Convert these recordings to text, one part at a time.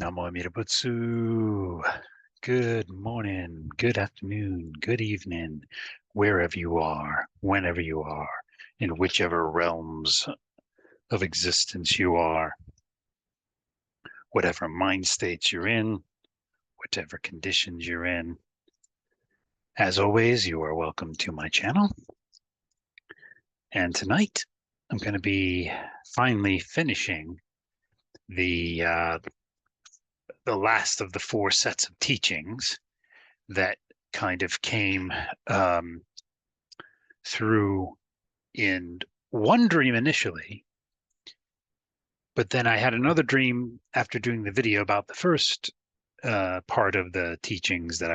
Namo Amida Butsu. Good morning, good afternoon, good evening, wherever you are, whenever you are, in whichever realms of existence you are, whatever mind states you're in, whatever conditions you're in. As always, you are welcome to my channel. And tonight, I'm going to be finally finishing the the last of the 4 sets of teachings that kind of came through in one dream initially, but then I had another dream after doing the video about the first part of the teachings that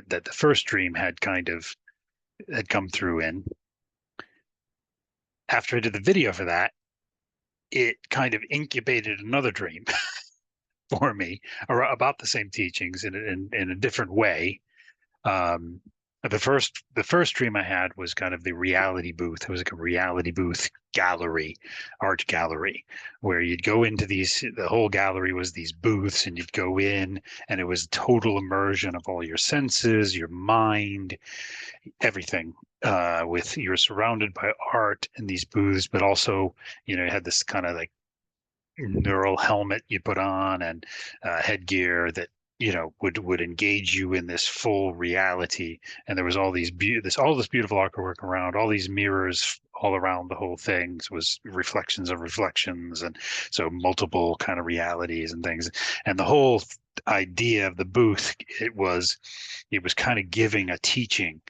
the first dream had come through in. After I did the video for that, it kind of incubated another dream for me about the same teachings in a different way. Um, the first dream I had was kind of the reality booth. It was like a reality booth gallery, art gallery, where you'd go into the whole gallery was these booths, and you'd go in, and it was total immersion of all your senses, your mind, everything. With you're surrounded by art in these booths, but also, you had this kind of like neural helmet you put on and headgear that would engage you in this full reality. And there was all this beautiful artwork around, all these mirrors all around the whole thing. So it was reflections of reflections, and so multiple kind of realities and things. And the whole idea of the booth, it was kind of giving a teaching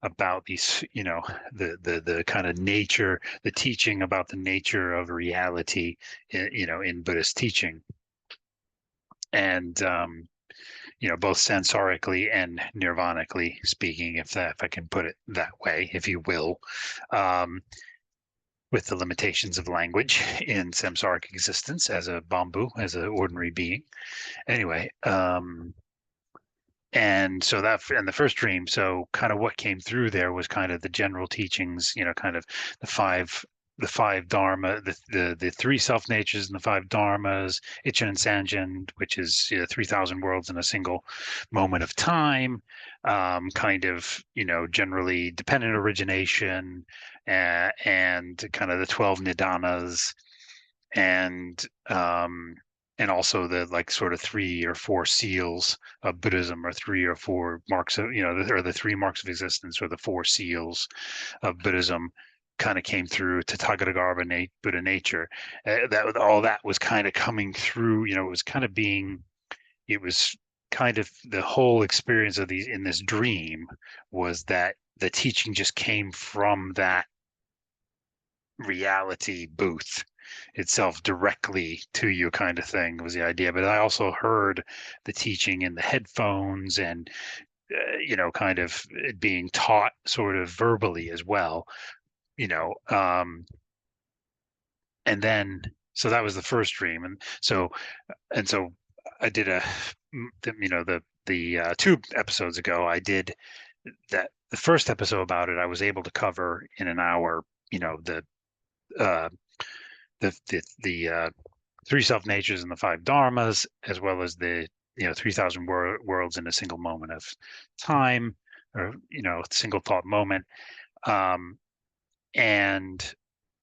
about these, the kind of nature, the teaching about the nature of reality, in Buddhist teaching. And both sensorically and nirvanically speaking, if I can put it that way, if you will, with the limitations of language in samsaric existence as a bamboo, as an ordinary being. Anyway, and so and the first dream, so kind of what came through there was kind of the general teachings, kind of the five dharma, the three self natures and the 5 dharmas, Ichen and Sanjin, which is 3,000 worlds in a single moment of time, kind of generally dependent origination, and kind of the 12 nidanas, and also the like sort of 3 or 4 seals of Buddhism, or 3 or 4 marks of, or the 3 marks of existence, or the 4 seals of Buddhism, kind of came through to Tathagata Buddha nature. All that was kind of coming through. It was kind of the whole experience of these in this dream was that the teaching just came from that reality booth itself directly to you, kind of thing was the idea. But I also heard the teaching in the headphones, and kind of it being taught sort of verbally as well, you know and then, so that was the first dream. And so I did the 2 episodes ago, I did that. The first episode about it, I was able to cover in an hour, uh the 3 self natures and the 5 dharmas, as well as the 3,000 worlds in a single moment of time, or single thought moment. And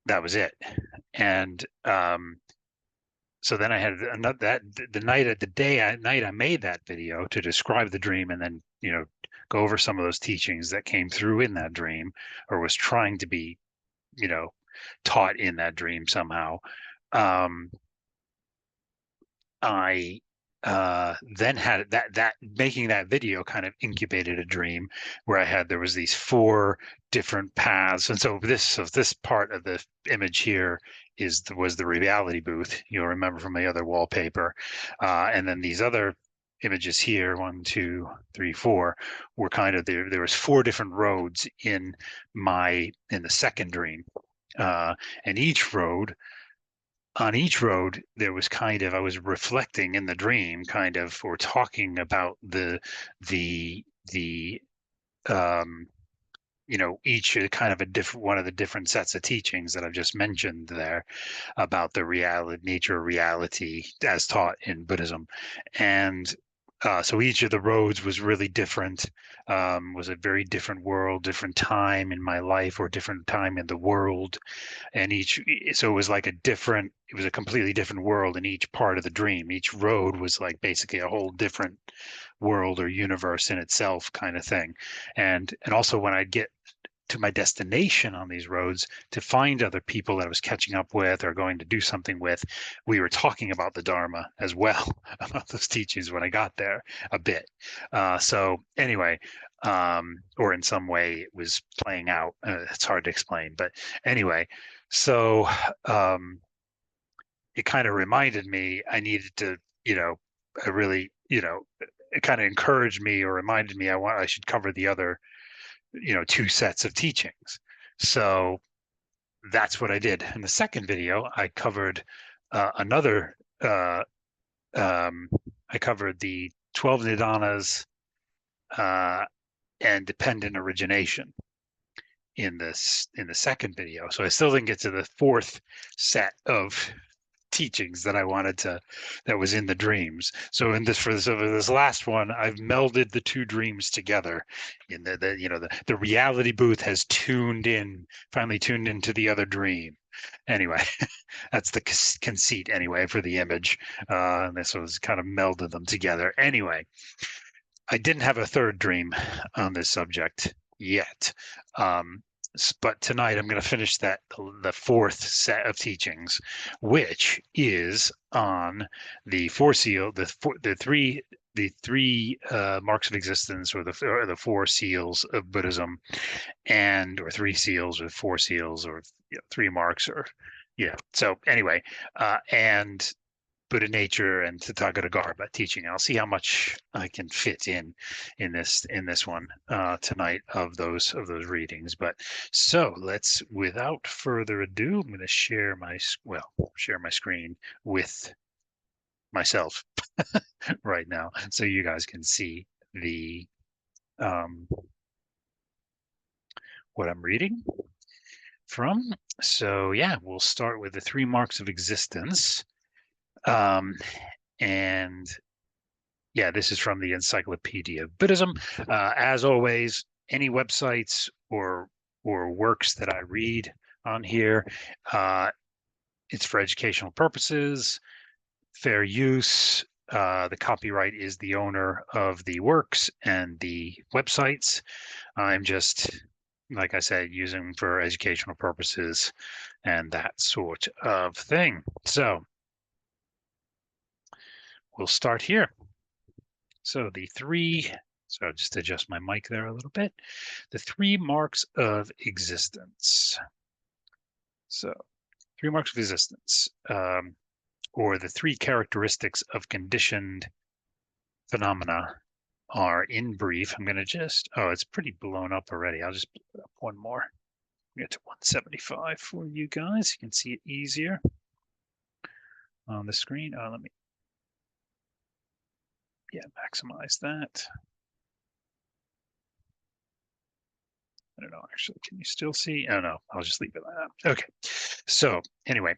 that was it. And so then I had another, that the night I made that video to describe the dream, and then go over some of those teachings that came through in that dream, or was trying to be taught in that dream somehow. I then had that making that video kind of incubated a dream where there was these 4 different paths. And so this part of the image here was the reality booth, you'll remember from the other wallpaper. And then these other images here, 1, 2, 3, 4, were kind of there was 4 different roads in the second dream. And on each road there was I was reflecting in the dream, kind of, or talking about the each kind of a different one of the different sets of teachings that I've just mentioned there about the nature of reality as taught in Buddhism. And so each of the roads was really different, was a very different world, different time in my life, or different time in the world. And so it was like it was a completely different world in each part of the dream. Each road was like basically a whole different world or universe in itself, kind of thing. And also when I'd get to my destination on these roads to find other people that I was catching up with or going to do something with, we were talking about the Dharma as well, about those teachings when I got there a bit. So anyway, or in some way it was playing out. It's hard to explain, but anyway, so it kind of reminded me I needed to, I really, it kind of encouraged me or reminded me I should cover the other two sets of teachings. So that's what I did. In the second video, I covered another, I covered the 12 Nidanas and dependent origination in the second video. So I still didn't get to the fourth set of teachings that I wanted that was in the dreams. So for this last one, I've melded the two dreams together. In the reality booth has finally tuned into the other dream. Anyway, that's the conceit anyway for the image. And this was kind of melded them together. Anyway, I didn't have a third dream on this subject yet. But tonight I'm going to finish the fourth set of teachings, which is on the three marks of existence, or the four seals of Buddhism, or three seals, or four seals, or three marks, or So anyway, and Buddha nature and Tathagata teaching. I'll see how much I can fit in this one tonight of those readings. But so let's, without further ado, I'm going to share my screen with myself right now, so you guys can see the what I'm reading from. So yeah, we'll start with the three marks of existence. And yeah, this is from the Encyclopedia of Buddhism. As always, any websites or works that I read on here, it's for educational purposes, fair use. The copyright is the owner of the works and the websites. I'm just, like I said, using them for educational purposes and that sort of thing. So we'll start here. So I'll just adjust my mic there a little bit. The three marks of existence. So three marks of existence, or the three characteristics of conditioned phenomena, are, in brief, I'm going to it's pretty blown up already. I'll just put up one more. Get to 175 for you guys. You can see it easier on the screen. Let me maximize that. I don't know, actually, can you still see? Oh no, I'll just leave it like that. Okay, so anyway,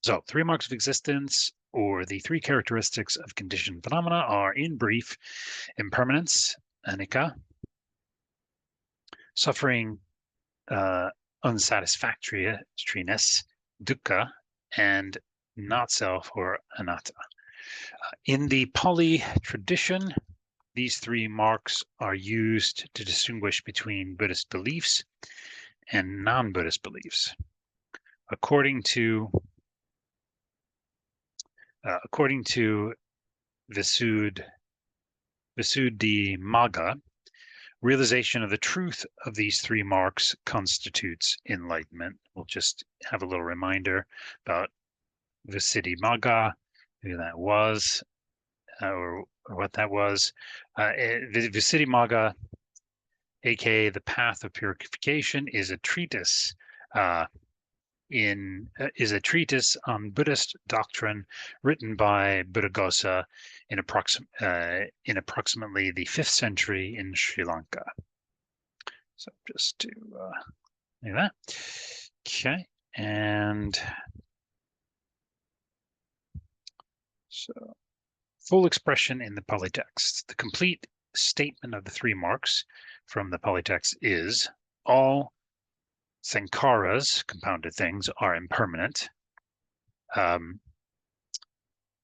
so three marks of existence, or the three characteristics of conditioned phenomena, are, in brief, impermanence, anicca, suffering, unsatisfactoriness, dukkha, and not self, or anatta. In the Pali tradition, these three marks are used to distinguish between Buddhist beliefs and non-Buddhist beliefs. According to Visuddhimagga, realization of the truth of these three marks constitutes enlightenment. We'll just have a little reminder about Visuddhimagga, who that was, or what that was. Visuddhimagga, aka the Path of Purification, is a treatise on Buddhist doctrine written by Buddhaghosa in approximately the 5th century in Sri Lanka. So just to do that. Okay, and so full expression in the polytext. The complete statement of the three marks from the polytext is all sankharas, compounded things, are impermanent.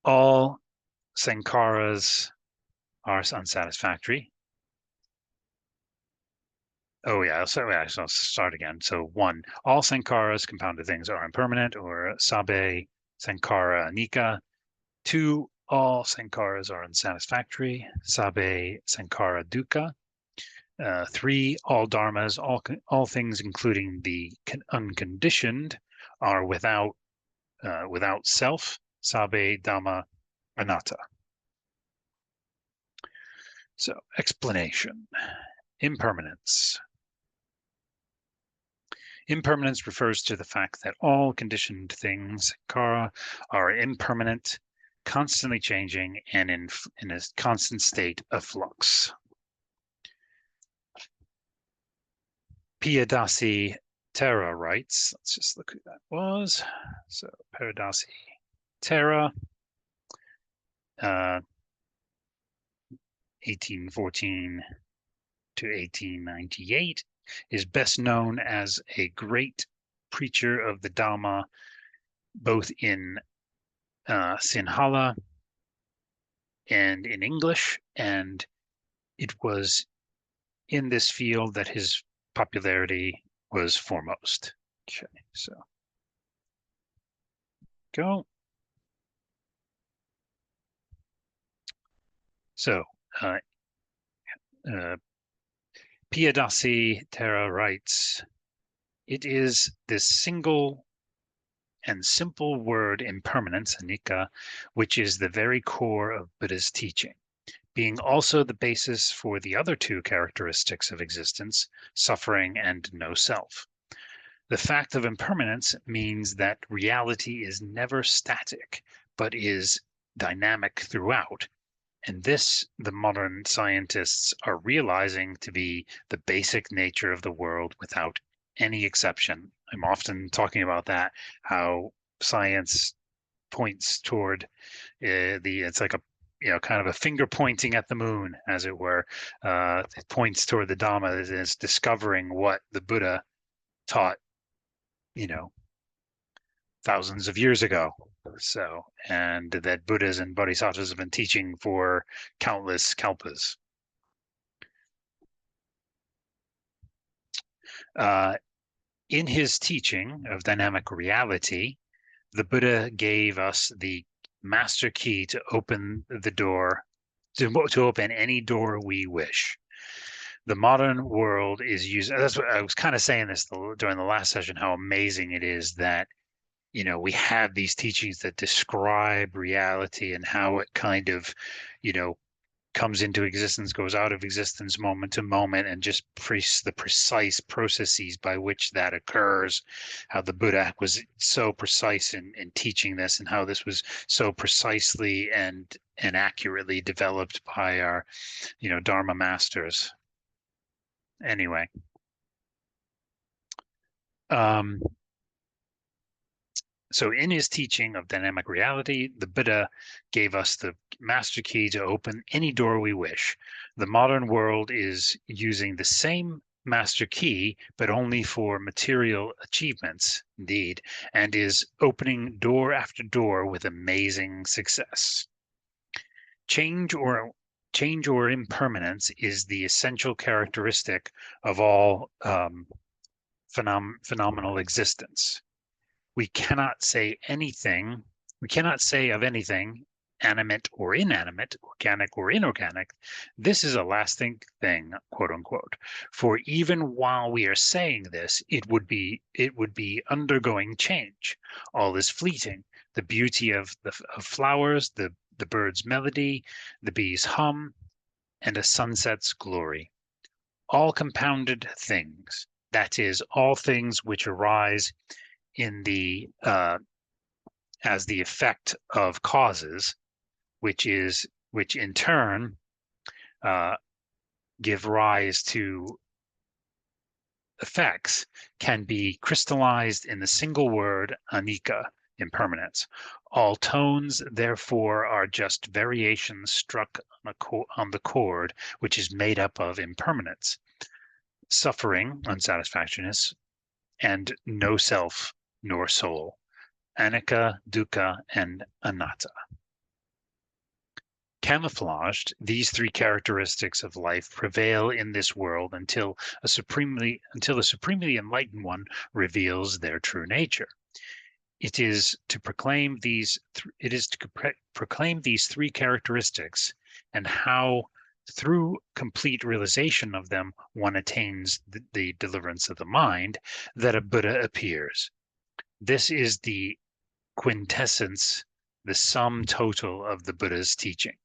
All sankharas are unsatisfactory. Oh yeah, so I'll start again. So one, all sankharas, compounded things, are impermanent, or sabe sankhara anicca. Two, all sankharas are unsatisfactory, sabe sankhara dukkha. Three, all dharmas, all things, including the unconditioned, are without self, sabe dhamma anatta. So explanation. Impermanence. Impermanence refers to the fact that all conditioned things, kara, are impermanent, constantly changing, and in a constant state of flux. Piyadasi Tera writes, let's just look who that was. So Piyadasi Tera, 1814 to 1898, is best known as a great preacher of the Dhamma, both in Sinhala and in English, and it was in this field that his popularity was foremost. Okay, so go. So Piyadasi Tera writes, it is this single and simple word impermanence, anicca, which is the very core of Buddha's teaching, being also the basis for the other two characteristics of existence, suffering and no self. The fact of impermanence means that reality is never static, but is dynamic throughout. And this, the modern scientists are realizing to be the basic nature of the world without any exception. I'm often talking about that, how science points toward it's like a kind of a finger pointing at the moon, as it were. It points toward the Dhamma, is discovering what the Buddha taught, thousands of years ago. So, and that Buddhas and Bodhisattvas have been teaching for countless kalpas. In his teaching of dynamic reality, the Buddha gave us the master key to open the door, to open any door we wish. The modern world is using, that's what I was kind of saying this during the last session, how amazing it is that, we have these teachings that describe reality and how it kind of, comes into existence, goes out of existence moment to moment, and just the precise processes by which that occurs, how the Buddha was so precise in teaching this, and how this was so precisely and accurately developed by our, Dharma masters. Anyway. So in his teaching of dynamic reality, the Buddha gave us the master key to open any door we wish. The modern world is using the same master key, but only for material achievements, indeed, and is opening door after door with amazing success. Change or impermanence is the essential characteristic of all phenomenal existence. We cannot say of anything, animate or inanimate, organic or inorganic, this is a lasting thing, quote unquote. For even while we are saying this, it would be undergoing change. All is fleeting. The beauty of flowers, the bird's melody, the bee's hum, and a sunset's glory. All compounded things, that is, all things which arise in the as the effect of causes, which in turn give rise to effects can be crystallized in the single word anicca, impermanence. All tones, therefore, are just variations struck on the chord, which is made up of impermanence, suffering, unsatisfactoriness, and no self nor soul, anicca, dukkha, and anatta. Camouflaged, these three characteristics of life prevail in this world until the supremely enlightened one reveals their true nature. It is to proclaim these three characteristics and how through complete realization of them one attains the deliverance of the mind that a Buddha appears. This is the quintessence, the sum total of the Buddha's teaching.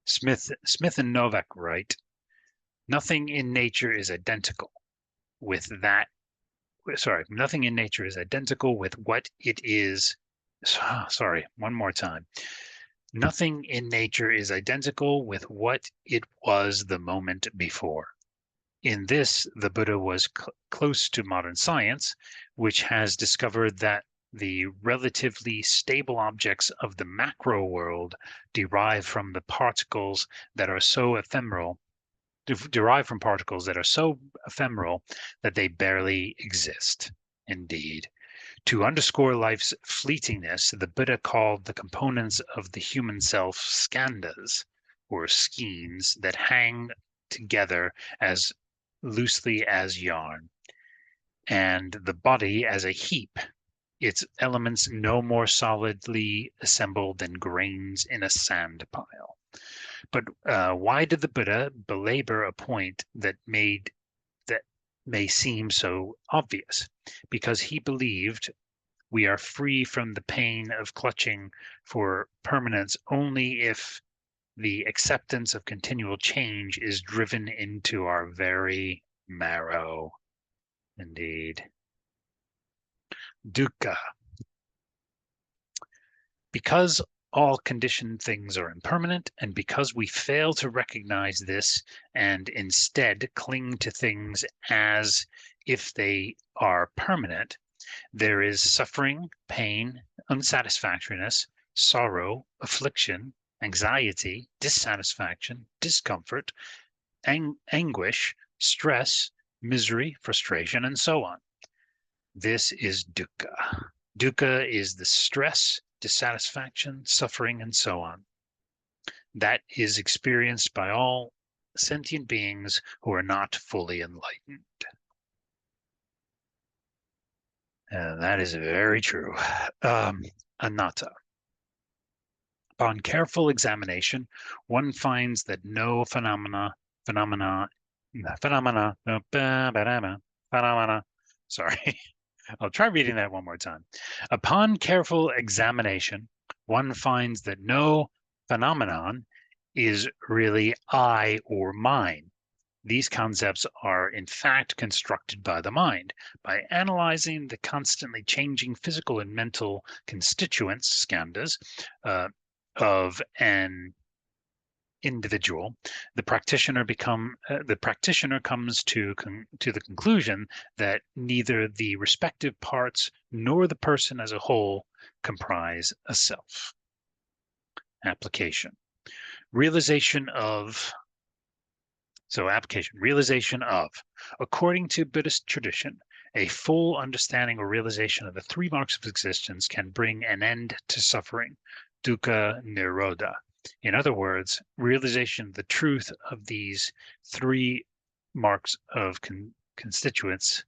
Smith and Novak write, nothing in nature is identical with that. Nothing in nature is identical with what it is. Sorry, one more time. Nothing in nature is identical with what it was the moment before. In this, the Buddha was close to modern science, which has discovered that the relatively stable objects of the macro world derive from particles that are so ephemeral that they barely exist. Indeed. To underscore life's fleetingness, the Buddha called the components of the human self skandhas, or skeins, that hang together as loosely as yarn, and the body as a heap, its elements no more solidly assembled than grains in a sand pile. But why did the Buddha belabor a point that may seem so obvious? Because he believed we are free from the pain of clutching for permanence only if the acceptance of continual change is driven into our very marrow. Indeed. Dukkha. Because all conditioned things are impermanent, and because we fail to recognize this and instead cling to things as if they are permanent, there is suffering, pain, unsatisfactoriness, sorrow, affliction, anxiety, dissatisfaction, discomfort, anguish, stress, misery, frustration, and so on. This is dukkha. Dukkha is the stress, dissatisfaction, suffering, and so on that is experienced by all sentient beings who are not fully enlightened. That is very true. Anatta. Upon careful examination, one finds that no phenomena, sorry, I'll try reading that one more time. Upon careful examination, one finds that no phenomenon is really I or mine. These concepts are in fact constructed by the mind. By analyzing the constantly changing physical and mental constituents, skandhas, of an individual, the practitioner comes to the conclusion that neither the respective parts nor the person as a whole comprise a self. Application. Realization of. According to Buddhist tradition, a full understanding or realization of the three marks of existence can bring an end to suffering, dukkha nirodha. In other words, realization of the truth of these three marks of constituents,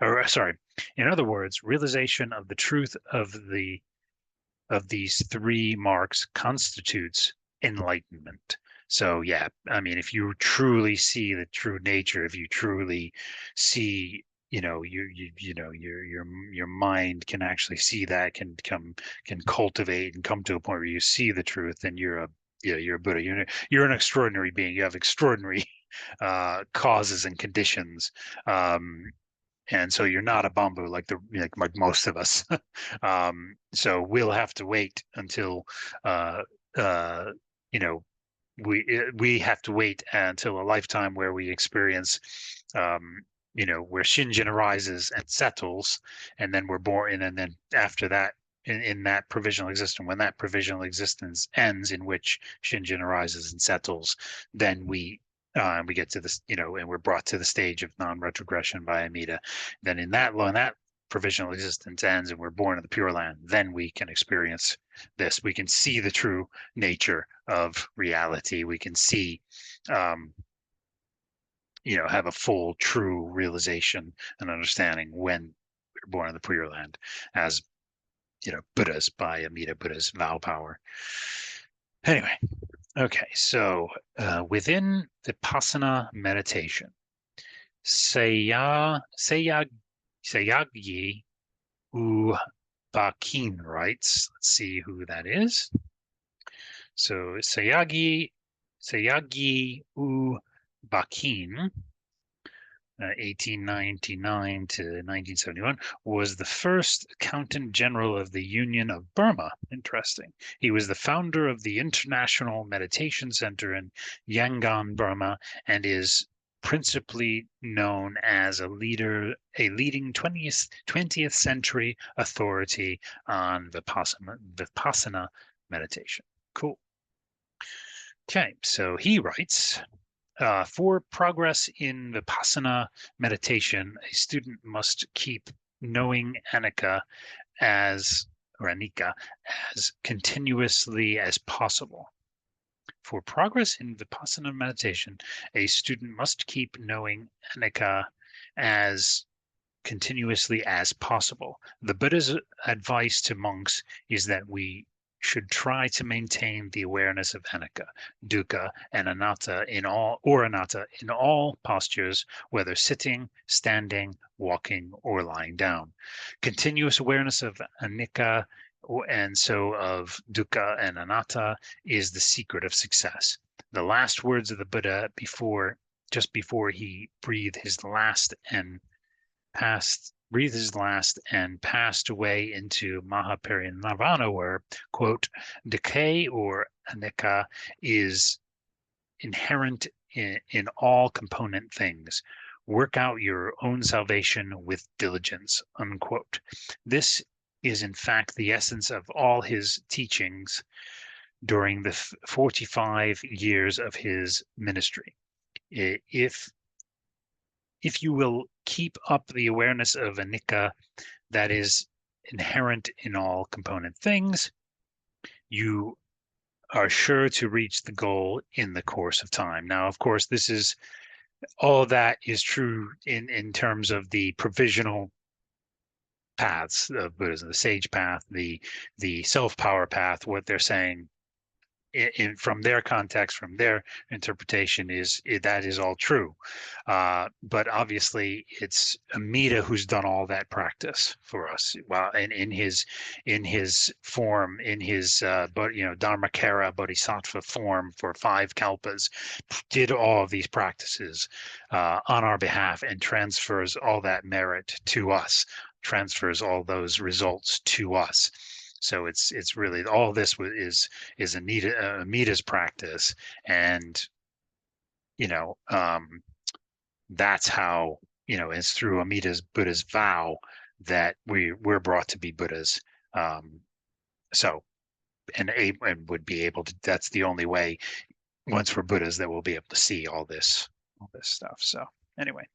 in other words, realization of the truth of these three marks constitutes enlightenment. So yeah, I mean, if you truly see the true nature, if you truly see, your mind can actually see that, can cultivate and come to a point where you see the truth, then you're a Buddha. You're an extraordinary being. You have extraordinary causes and conditions. And so you're not a bamboo like most of us. So we'll have to wait until you know we have to wait until a lifetime where we experience, where Shinjin arises and settles, and then we're born, and then after that, in that provisional existence, when that provisional existence ends, in which Shinjin arises and settles, then we get to this, and we're brought to the stage of non-retrogression by Amida. Then in that provisional existence ends, and we're born in the Pure Land, then we can experience this. We can see the true nature of reality. We can see, have a full, true realization and understanding when we're born in the Pure Land as, Buddhas by Amida Buddha's vow power. Anyway, okay, so within Vipassana meditation, Sayagyi U Bakin writes, let's see who that is. So Sayagyi U Bakin, 1899 to 1971, was the first accountant general of the Union of Burma. Interesting. He was the founder of the International Meditation Center in Yangon, Burma, and is principally known as a leading 20th century authority on Vipassana meditation. Cool. Okay, so he writes, for progress in Vipassana meditation, a student must keep knowing Anicca as continuously as possible. For progress in Vipassana meditation, a student must keep knowing Anicca as continuously as possible. The Buddha's advice to monks is that we should try to maintain the awareness of anicca, dukkha, and anatta in all postures, whether sitting, standing, walking, or lying down. Continuous awareness of anicca and so of dukkha and anatta is the secret of success. The last words of the Buddha just before he breathed his last and passed away into Mahaparinirvana were, quote, decay or anicca is inherent in all component things. Work out your own salvation with diligence, unquote. This is in fact the essence of all his teachings during the 45 years of his ministry. If you will keep up the awareness of anicca that is inherent in all component things, you are sure to reach the goal in the course of time. Now, of course, all of that is true in terms of the provisional paths of Buddhism, the sage path, the self-power path. What they're saying from their context, from their interpretation, that is all true. But obviously, it's Amida who's done all that practice for us. Well, and in his form, in his Dharmakara Bodhisattva form for 5 kalpas, did all of these practices on our behalf and transfers all that merit to us, transfers all those results to us. So it's really all this is Amida's practice, and that's how it's through Buddha's vow that we're brought to be Buddhas. So and would be able to. That's the only way. Once we're Buddhas, that we'll be able to see all this stuff. So anyway,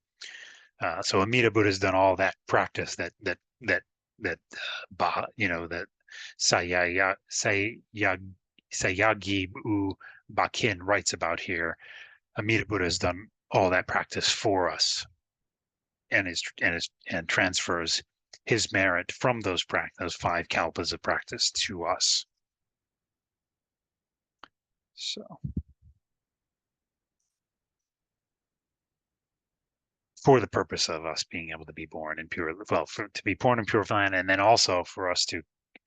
so Amida Buddha's done all that practice that Sayagyi U Bakin writes about here. Amida Buddha has done all that practice for us, and transfers his merit from those 5 kalpas of practice to us. So, for the purpose of us being able to be born in to be born in Pure Land, and then also for us to,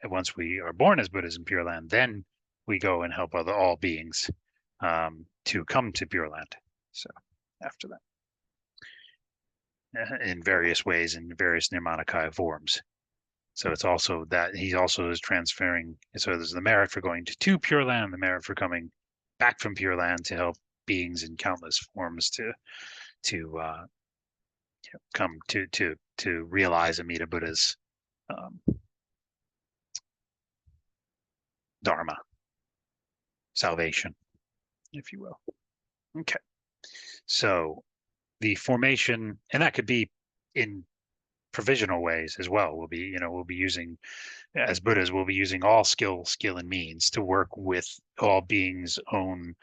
once we are born as Buddhas in Pure Land, then we go and help all beings to come to Pure Land. So after that, in various ways, in various Nirmanakaya forms. So it's also that he also is transferring. So there's the merit for going to Pure Land, the merit for coming back from Pure Land to help beings in countless forms come to realize Amida Buddha's um, Dharma, salvation, if you will. Okay, so the formation, and that could be in provisional ways as well. We'll be using, as Buddhas, we'll be using all skill, and means to work with all beings' own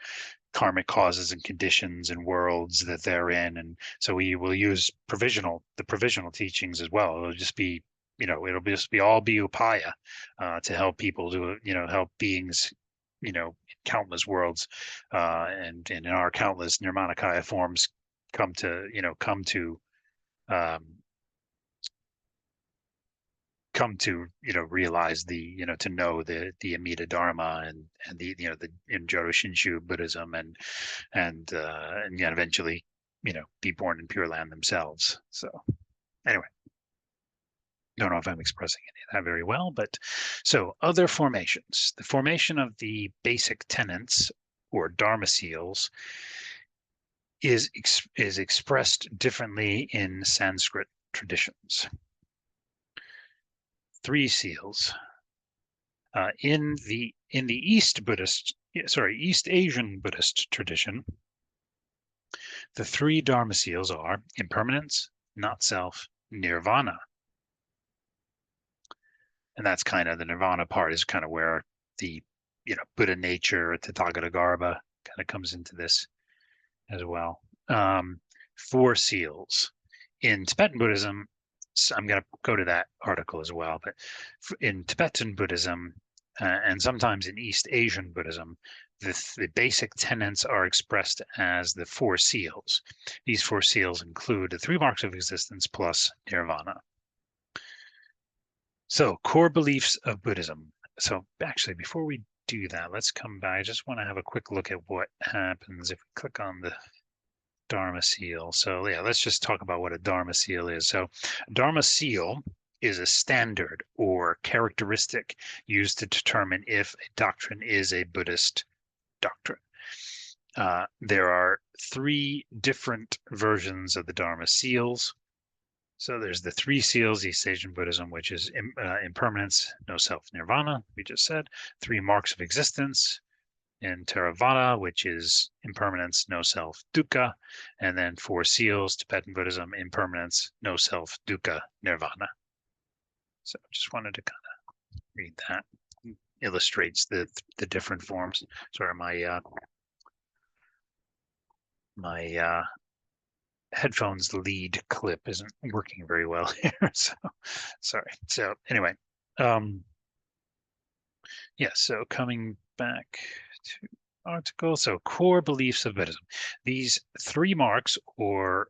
karmic causes and conditions and worlds that they're in. And so we will use the provisional teachings as well. It'll just be, all be upaya to help people help beings, in countless worlds, and in our countless nirmanakaya forms um, come to realize to know the Amida Dharma and the in Jodo Shinshu Buddhism and eventually be born in Pure Land themselves. So anyway, don't know if I'm expressing any of that very well, but so other formations. The formation of the basic tenets or Dharma seals is expressed differently in Sanskrit traditions. 3 seals. In the East Asian Buddhist tradition, the 3 Dharma seals are impermanence, not self, nirvana. And that's kind of the nirvana part is kind of where the Buddha nature, Tathagata Garbha kind of comes into this as well. 4 seals. In Tibetan Buddhism, so I'm going to go to that article as well, but in Tibetan Buddhism and sometimes in East Asian Buddhism, the basic tenets are expressed as the 4 seals. These 4 seals include the 3 marks of existence plus nirvana. So core beliefs of Buddhism. So actually, before we do that, let's come back. I just want to have a quick look at what happens if we click on the Dharma seal. So yeah, let's just talk about what a Dharma seal is. So a Dharma seal is a standard or characteristic used to determine if a doctrine is a Buddhist doctrine. There are 3 different versions of the Dharma seals. So there's the 3 seals, East Asian Buddhism, which is impermanence, no self, nirvana, we just said. 3 marks of existence in Theravada, which is impermanence, no self, dukkha. And then 4 seals, Tibetan Buddhism, impermanence, no self, dukkha, nirvana. So just wanted to kind of read that. Illustrates the different forms. Sorry, my headphones lead clip isn't working very well here. So sorry. So anyway, so coming back to article. So core beliefs of Buddhism. These 3 marks, or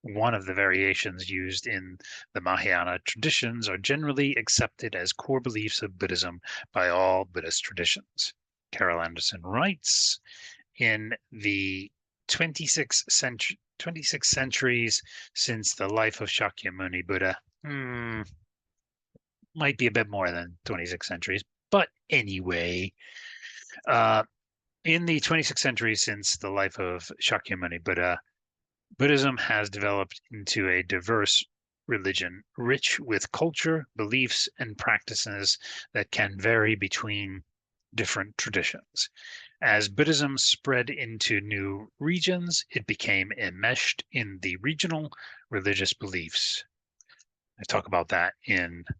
one of the variations used in the Mahayana traditions, are generally accepted as core beliefs of Buddhism by all Buddhist traditions. Carol Anderson writes, in the 26 centuries since the life of Shakyamuni Buddha, might be a bit more than 26 centuries, but anyway, in the 26th century since the life of Shakyamuni Buddha, Buddhism has developed into a diverse religion, rich with culture, beliefs, and practices that can vary between different traditions. As Buddhism spread into new regions, it became enmeshed in the regional religious beliefs. I talk about that in a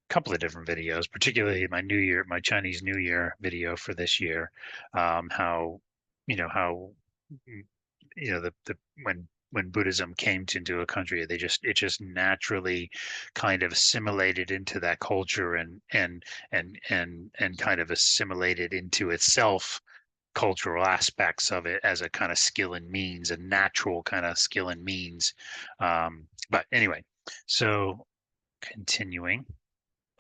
couple of different videos, particularly my Chinese New Year video for this year. How when Buddhism came into a country, it just naturally kind of assimilated into that culture and kind of assimilated into itself cultural aspects of it as a kind of skill and means, a natural kind of skill and means. But anyway, so continuing,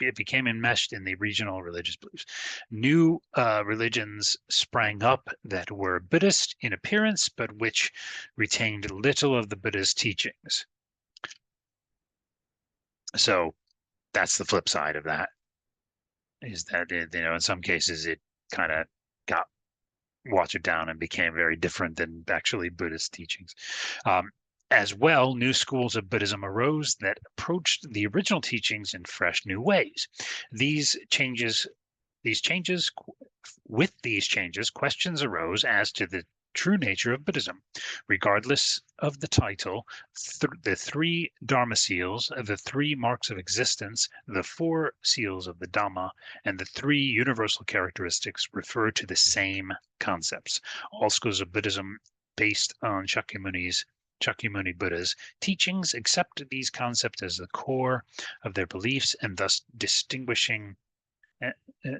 it became enmeshed in the regional religious beliefs. New religions sprang up that were Buddhist in appearance, but which retained little of the Buddha's teachings. So that's the flip side of that, is that in some cases it kind of got watered down and became very different than actually Buddhist teachings. Um, as well, new schools of Buddhism arose that approached the original teachings in fresh new ways. These changes, these changes, with these changes, questions arose as to the true nature of Buddhism. Regardless of the title, the three Dharma seals, the three marks of existence, the four seals of the Dhamma, and the three universal characteristics refer to the same concepts. All schools of Buddhism based on Shakyamuni Buddha's teachings accept these concepts as the core of their beliefs and uh,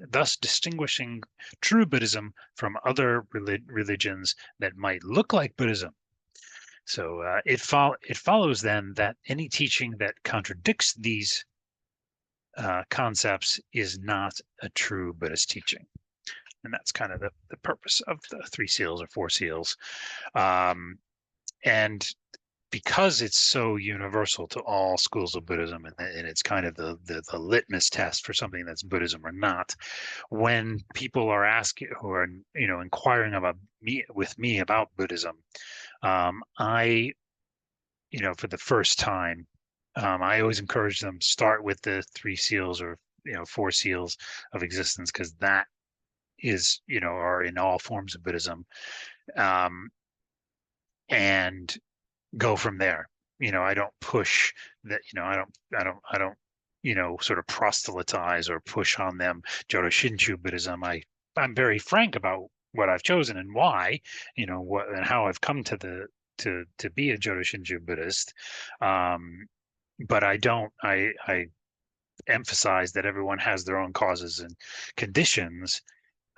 thus distinguishing true Buddhism from other religions that might look like Buddhism. So it follows then that any teaching that contradicts these concepts is not a true Buddhist teaching. And that's kind of the purpose of the three seals or four seals. And because it's so universal to all schools of Buddhism, and it's kind of the litmus test for something that's Buddhism or not, when people are asking, who are inquiring about me about Buddhism, I, for the first time, I always encourage them to start with the three seals or four seals of existence, because that is are in all forms of Buddhism, and go from there. I don't push that, I don't, sort of proselytize or push on them Jodo Shinshu Buddhism. I'm very frank about what I've chosen and why, what and how I've come to to be a Jodo Shinshu Buddhist. But I emphasize that everyone has their own causes and conditions,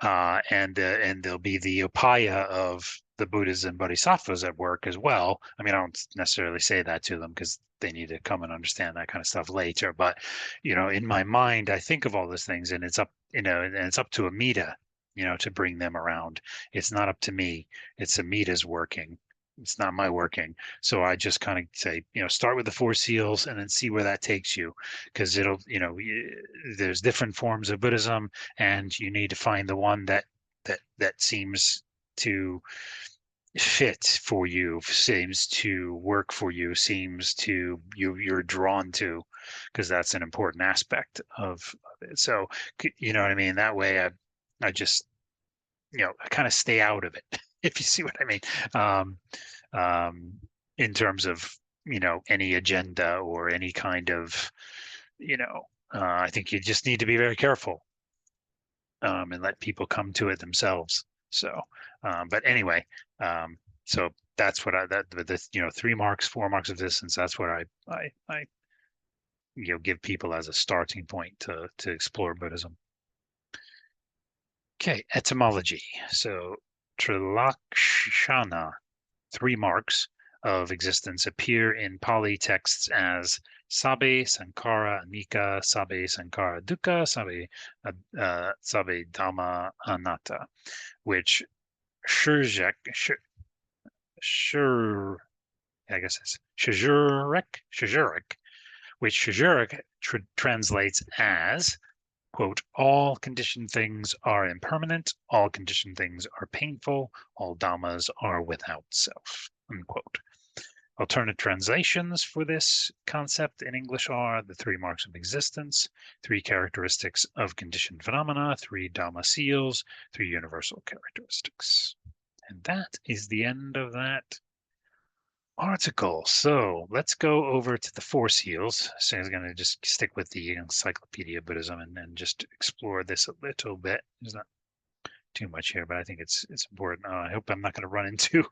and there'll be the upaya of the Buddhas and Bodhisattvas at work as well. I mean, I don't necessarily say that to them because they need to come and understand that kind of stuff later. But in my mind, I think of all those things, and it's up, and it's up to Amida, to bring them around. It's not up to me. It's Amida's working. It's not my working. So I just kind of say, start with the four seals and then see where that takes you, because it'll, there's different forms of Buddhism, and you need to find the one that seems to fit for you, seems to work for you, seems to you're drawn to, because that's an important aspect of it. So you know what I mean? That way I just I kind of stay out of it, if you see what I mean. Um, in terms of any agenda or any kind of I think you just need to be very careful, and let people come to it themselves. So, but anyway, so that's what the 3 marks, 4 marks of distance. That's what I give people as a starting point to explore Buddhism. Okay, etymology. So Trilakshana, 3 marks of existence, appear in Pali texts as Sabe Sankara Anika, Sabe Sankara Dukkha, Sabe Dhamma Anatta, which Shurjek, Shur, I guess it's Shujurek, which Shujurek translates as, quote, all conditioned things are impermanent, all conditioned things are painful, all dhammas are without self, unquote. Alternate translations for this concept in English are the 3 marks of existence, 3 characteristics of conditioned phenomena, 3 Dhamma seals, 3 universal characteristics. And that is the end of that article. So let's go over to the 4 seals. So I'm going to just stick with the Encyclopedia of Buddhism and just explore this a little bit. There's not too much here, but I think it's important. I hope I'm not going to run into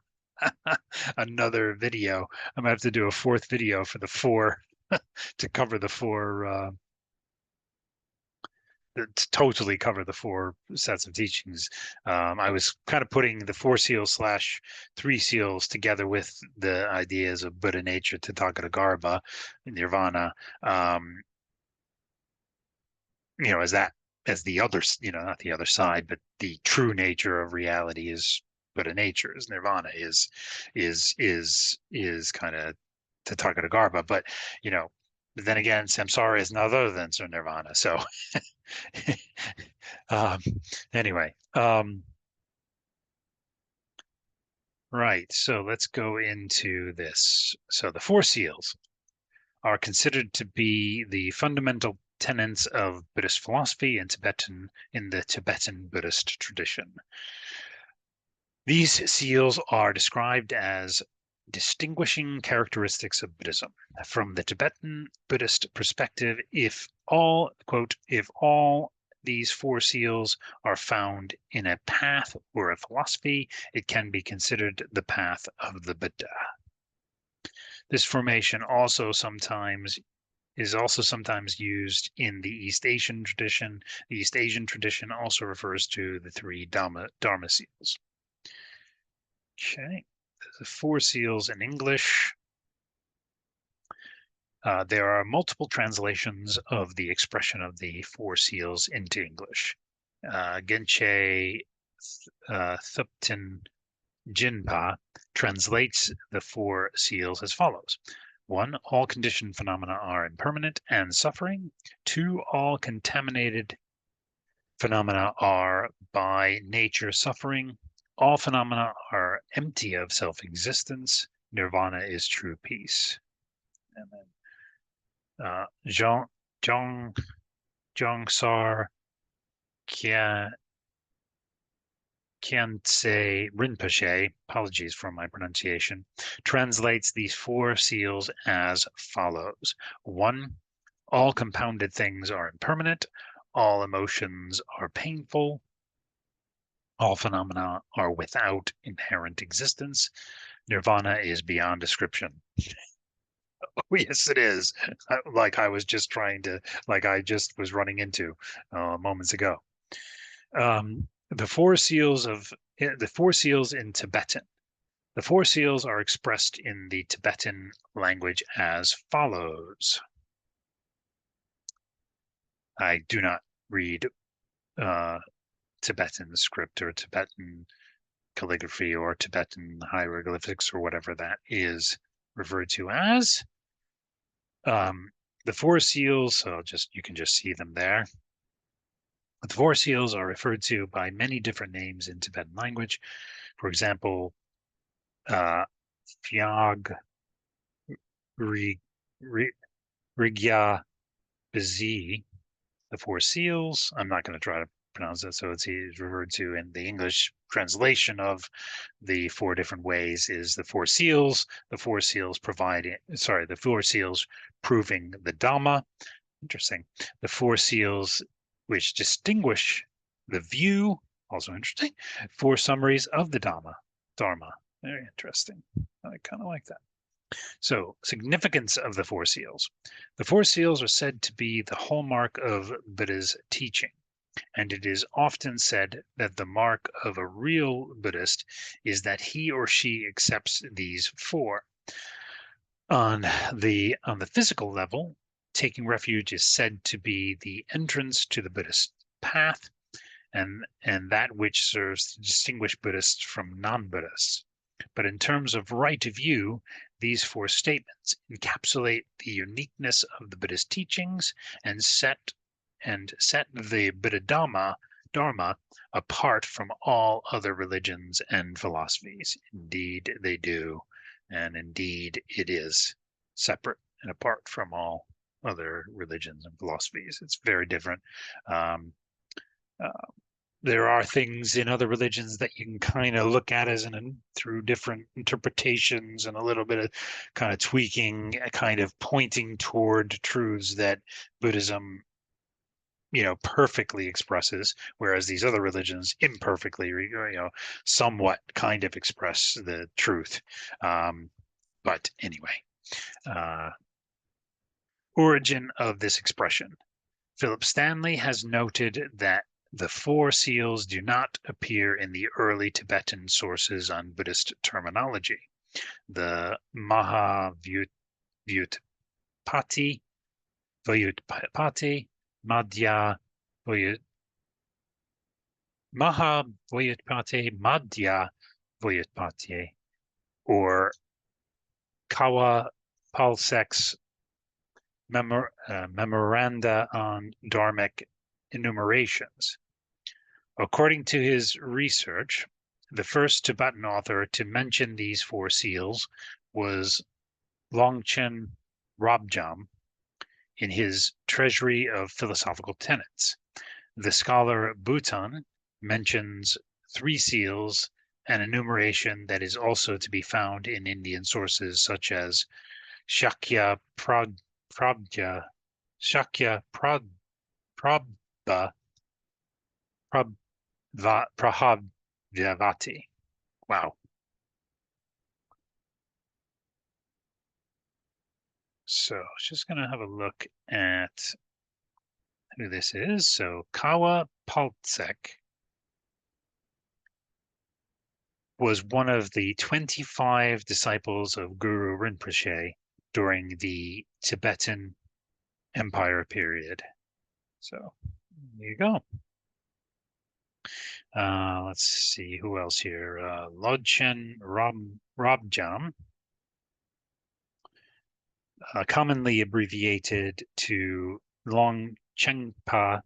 another video. I'm gonna have to do a 4th video for the 4 to cover the 4 to totally cover the 4 sets of teachings. I was kind of putting the 4 seals / 3 seals together with the ideas of Buddha nature, Tathagata, Nirvana, as the other, not the other side, but the true nature of reality is Buddha nature, is Nirvana, is kind of Tathagata. But then again, samsara is none other than Nirvana. So anyway, Right, so let's go into this. So the Four Seals are considered to be the fundamental tenets of Buddhist philosophy in the Tibetan Buddhist tradition. These seals are described as distinguishing characteristics of Buddhism. From the Tibetan Buddhist perspective, if all, quote, if all these four seals are found in a path or a philosophy, it can be considered the path of the Buddha. This formation is also sometimes used in the East Asian tradition. The East Asian tradition also refers to the three Dharma seals. Okay, the four seals in English. There are multiple translations of the expression of the four seals into English. Genche Thupten Jinpa translates the four seals as follows. 1. All conditioned phenomena are impermanent and suffering. 2. All contaminated phenomena are by nature suffering. All phenomena are empty of self-existence. Nirvana is true peace. And then Jongsar Khyentse Rinpoche, apologies for my pronunciation, translates these four seals as follows. 1. All compounded things are impermanent. All emotions are painful. All phenomena are without inherent existence. Nirvana is beyond description. Oh, yes, it is. Like I was just like I just was running into moments ago. The four seals in Tibetan. The four seals are expressed in the Tibetan language as follows. I do not read Tibetan script or Tibetan calligraphy or Tibetan hieroglyphics or whatever that is referred to as. The four seals, so you can just see them there. The four seals are referred to by many different names in Tibetan language. For example, Fyag, Rigya, Bizi, the four seals. I'm not going to try to pronounce it, so it's referred to in the English translation of the four different ways is the four seals. The four seals the four seals proving the Dhamma. Interesting. The four seals which distinguish the view, also interesting. Four summaries of the Dharma. Very interesting. I kind of like that. So, significance of the four seals. The four seals are said to be the hallmark of Buddha's teaching, and it is often said that the mark of a real Buddhist is that he or she accepts these four. On the physical level, taking refuge is said to be the entrance to the Buddhist path, and that which serves to distinguish Buddhists from non-Buddhists. But in terms of right view, these four statements encapsulate the uniqueness of the Buddhist teachings and set the Buddha-Dharma apart from all other religions and philosophies. Indeed, they do, and indeed it is separate and apart from all other religions and philosophies. It's very different. There are things in other religions that you can kind of look at through different interpretations and a little bit of kind of tweaking, kind of pointing toward truths that Buddhism, perfectly expresses, whereas these other religions imperfectly, somewhat kind of express the truth. But anyway, origin of this expression. Philip Stanley has noted that the four seals do not appear in the early Tibetan sources on Buddhist terminology. The Maha Vyutpati, Madhya Maha Madhya Vyutpati, or Kawa Palsek's memoranda on Dharmic enumerations. According to his research, The first Tibetan author to mention these 4 seals was Longchen Robjam in his Treasury of Philosophical Tenets. The scholar Bhutan mentions 3 seals, an enumeration that is also to be found in Indian sources such as Shakya Prabha, Shakya Prabha Prahabhyavati. Wow. So just going to have a look at who this is. So Kawa Paltsek was one of the 25 disciples of Guru Rinpoche during the Tibetan Empire period. So there you go. Let's see who else here. Lodchen Robjam, commonly abbreviated to Longchenpa,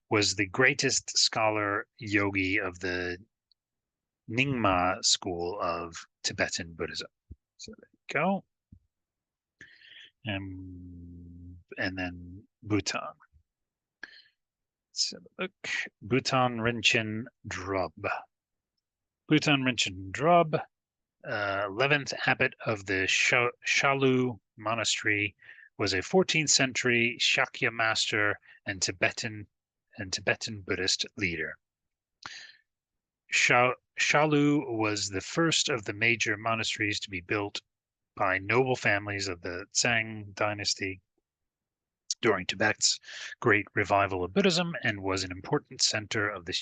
was the greatest scholar yogi of the Nyingma school of Tibetan Buddhism. So there you go. And then Bhutan. Let's have a look. Bhutan Rinchen Drub. Bhutan Rinchen Drub, 11th abbot of the Shalu monastery, was a 14th century Shakya master and Tibetan Buddhist leader. Shalu was the first of the major monasteries to be built by noble families of the Tsang dynasty during Tibet's great revival of Buddhism, and was an important center of the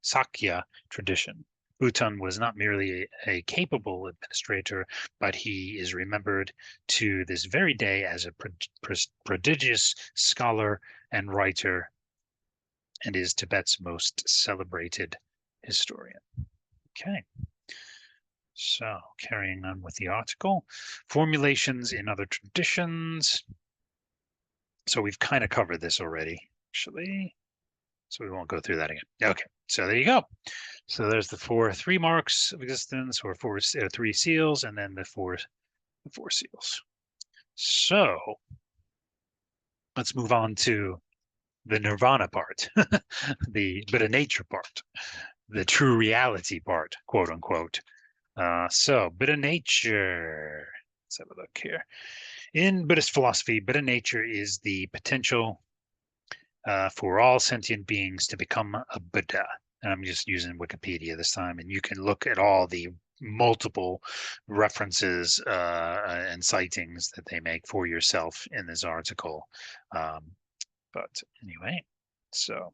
Sakya tradition. Bhutan was not merely a capable administrator, but he is remembered to this very day as a prodigious scholar and writer, and is Tibet's most celebrated historian. Okay. So carrying on with the article, formulations in other traditions. So we've kind of covered this already, actually. So we won't go through that again. Okay, so there you go. So there's the 3 marks of existence, or 3 seals, and then the four seals. So let's move on to the nirvana part, the Buddha nature part, the true reality part, quote unquote. So Buddha nature. Let's have a look here. In Buddhist philosophy, Buddha nature is the potential for all sentient beings to become a Buddha. And I'm just using Wikipedia this time, and you can look at all the multiple references and sightings that they make for yourself in this article. But anyway, so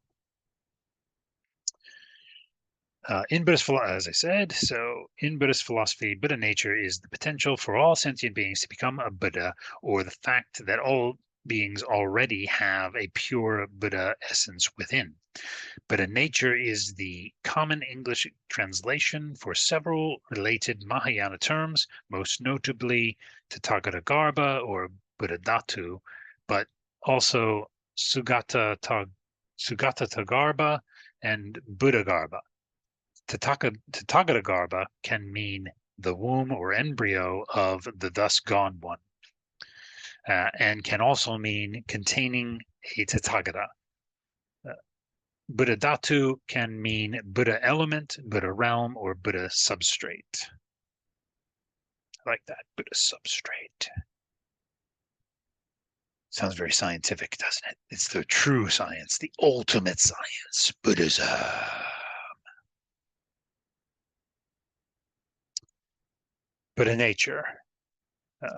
in Buddhist philosophy, as I said, so in Buddhist philosophy, Buddha nature is the potential for all sentient beings to become a Buddha, or the fact that all beings already have a pure Buddha essence within. Buddha nature is the common English translation for several related Mahayana terms, most notably Tathagata or Buddha-Dhatu, but also Sugatagarbha and Buddha-Garbha. Tathagata can mean the womb or embryo of the thus gone one, and can also mean containing a Tathagata. Buddha-Dhatu can mean Buddha element, Buddha realm, or Buddha substrate. I like that, Buddha substrate. Sounds very scientific, doesn't it? It's the true science, the ultimate science, Buddhism. Buddha nature.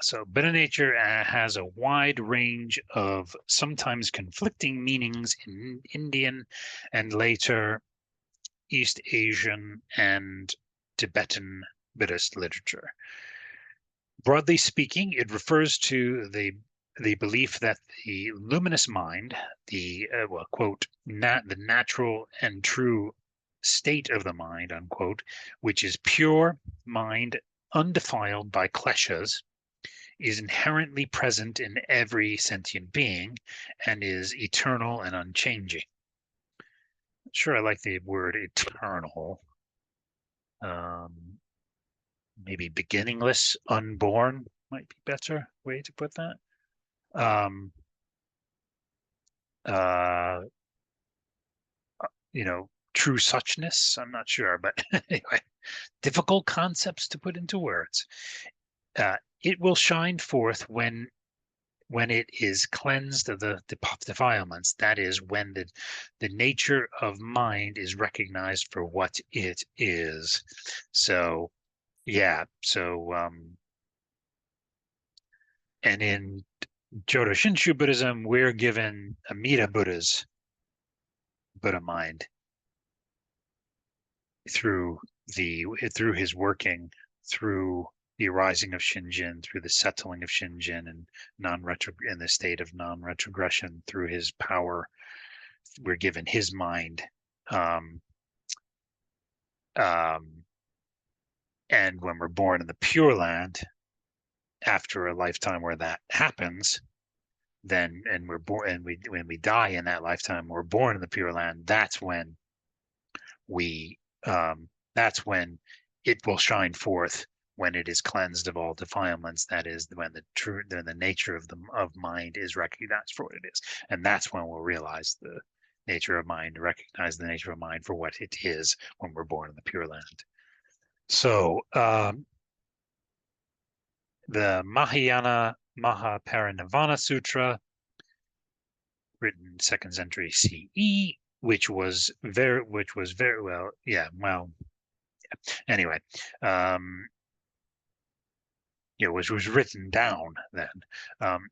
So Buddha nature has a wide range of sometimes conflicting meanings in Indian and later East Asian and Tibetan Buddhist literature. Broadly speaking, it refers to the belief that the luminous mind, the quote, the natural and true state of the mind, unquote, which is pure mind undefiled by kleshas, is inherently present in every sentient being and is eternal and unchanging. Sure, I like the word eternal. Um, Maybe beginningless, unborn might be better way to put that. Um, uh, True suchness. I'm not sure, but anyway, difficult concepts to put into words. It will shine forth when it is cleansed of the defilements. That is, when the nature of mind is recognized for what it is. So, yeah. So, and in Jodo Shinshu Buddhism, we're given Amida Buddha's Buddha mind through through his working, through the arising of Shinjin, through the settling of Shinjin and non-retro in the state of non-retrogression, through his power, we're given his mind. Um, um, and when we're born in the Pure Land, after a lifetime where that happens, then and we're born and we when we die in that lifetime, we're born in the Pure Land. We that's when it will shine forth, when it is cleansed of all defilements. That is when the nature of mind is recognized for what it is, and that's when we'll realize the nature of mind, recognize the nature of mind for what it is when we're born in the Pure Land. So the Mahayana Mahaparinirvana Sutra, written second century CE, which was very well, yeah, well, anyway, um, which was written down then. Um,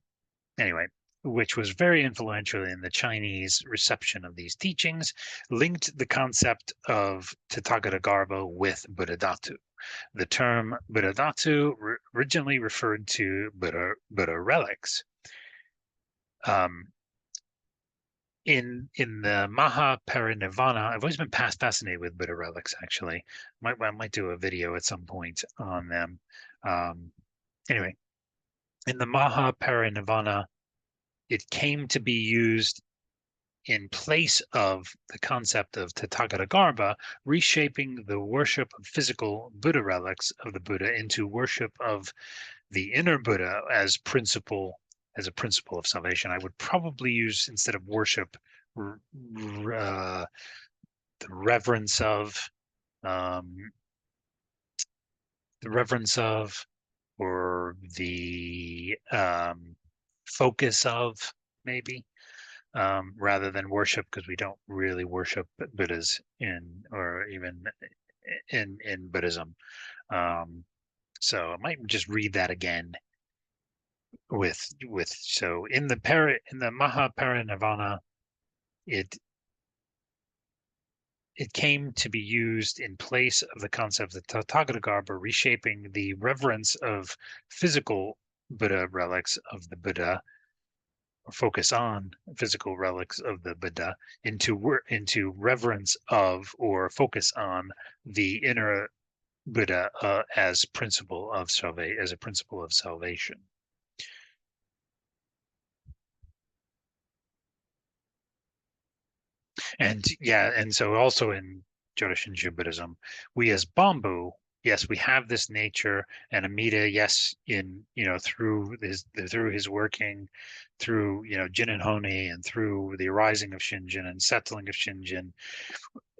anyway, which was very influential in the Chinese reception of these teachings, linked the concept of Tathagata with Buddha-Dhatu. The term Buddha-Dhatu originally referred to Buddha relics. Um, in the Mahaparinirvana, I've always been fascinated with Buddha relics. Actually, I might do a video at some point on them. Um, anyway, in the Mahaparinirvana, it came to be used in place of the concept of Tathagata, reshaping the worship of physical Buddha relics of the Buddha into worship of the inner Buddha as a principle of salvation. I would probably use, instead of worship, the reverence of, um, the reverence of, or the focus of, maybe, rather than worship, because we don't really worship Buddhas or even in Buddhism. Um, so I might just read that again so in the Mahaparinirvana, it it came to be used in place of the concept of Tathagata, reshaping the reverence of physical Buddha relics of the Buddha, or focus on physical relics of the Buddha, into reverence of, or focus on, the inner Buddha as a principle of salvation. And yeah, and so also in Jodo Shinshu Buddhism, we as Bamboo, yes, we have this nature, and Amida, yes, through his working, through Jin and Honi, and through the arising of Shinjin and settling of Shinjin,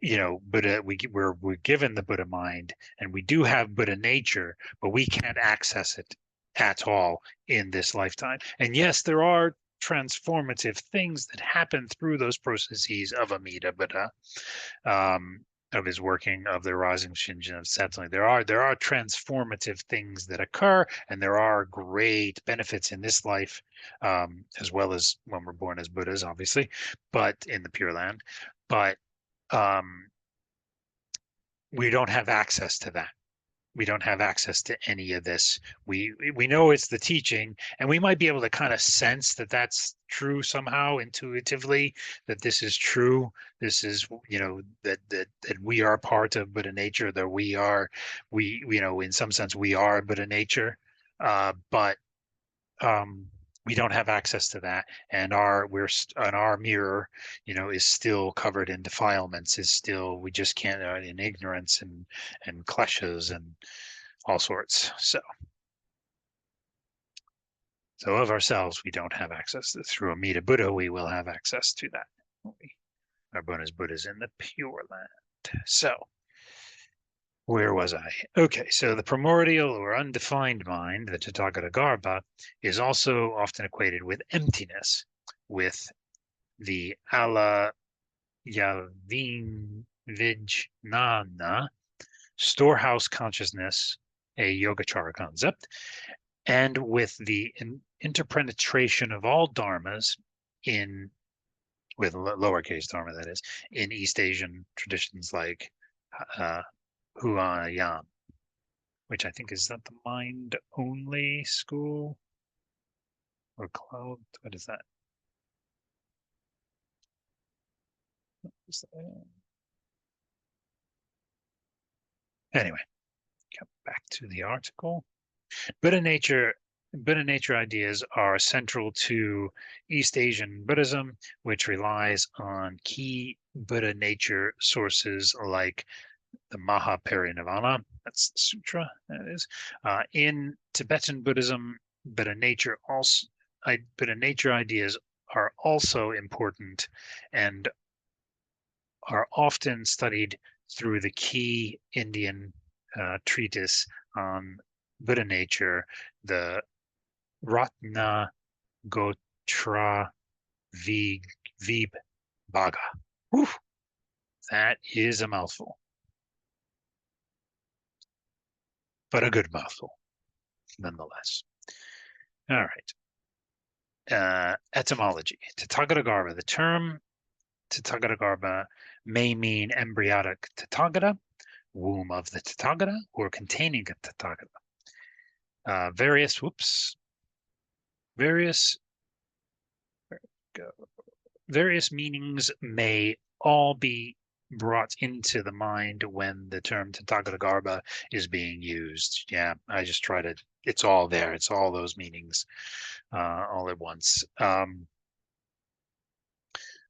Buddha, we're given the Buddha mind, and we do have Buddha nature, but we can't access it at all in this lifetime. And yes, there are transformative things that happen through those processes of Amida Buddha, of his working, of the rising Shinjin, of settling. There are transformative things that occur, and there are great benefits in this life, as well as when we're born as Buddhas, obviously, but in the Pure Land. But um, we don't have access to that. We don't have access to any of this. We know it's the teaching, and we might be able to kind of sense that that's true somehow intuitively, that this is true. This is, that we are part of Buddha nature, that we in some sense we are Buddha nature. But um, we don't have access to that, and our mirror, is still covered in defilements, is still, we just can't, in ignorance and kleshas and all sorts. So of ourselves, we don't have access to. Through a meet a Buddha, we will have access to that. Our Buddha's in the Pure Land. So where was I? Okay, so the primordial or undefined mind, the Tathagata is also often equated with emptiness, with the ala yavin vijnana, storehouse consciousness, a Yogacara concept, and with the interpenetration of all dharmas in, with lowercase dharma, that is, in East Asian traditions like Huayang, which I think is that the mind only school or cloud. What is that? Anyway, come back to the article. Buddha nature ideas are central to East Asian Buddhism, which relies on key Buddha nature sources like the Mahaparinirvana, that's the sutra, that is. In Tibetan Buddhism, Buddha nature ideas are also important and are often studied through the key Indian treatise on Buddha nature, the Ratna Gotra Vibhaga. Whew, that is a mouthful, but a good mouthful nonetheless. All right. Etymology. Tathagata. The term Tathagata may mean embryonic Tathagata, womb of the Tathagata, or containing a Tathagata. Various meanings may all be brought into the mind when the term Tathagata is being used. Yeah, I just try to, it's all there. It's all those meanings all at once.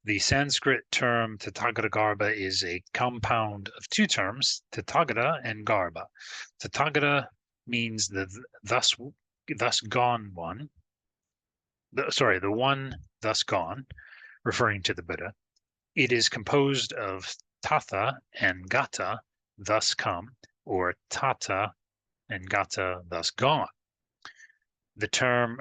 The Sanskrit term Tathagata is a compound of two terms, Tathagata and Garbha. Tathagata means the thus gone one. The one thus gone, referring to the Buddha. It is composed of Tatha and Gata, thus come, or Tata and Gata, thus gone. The term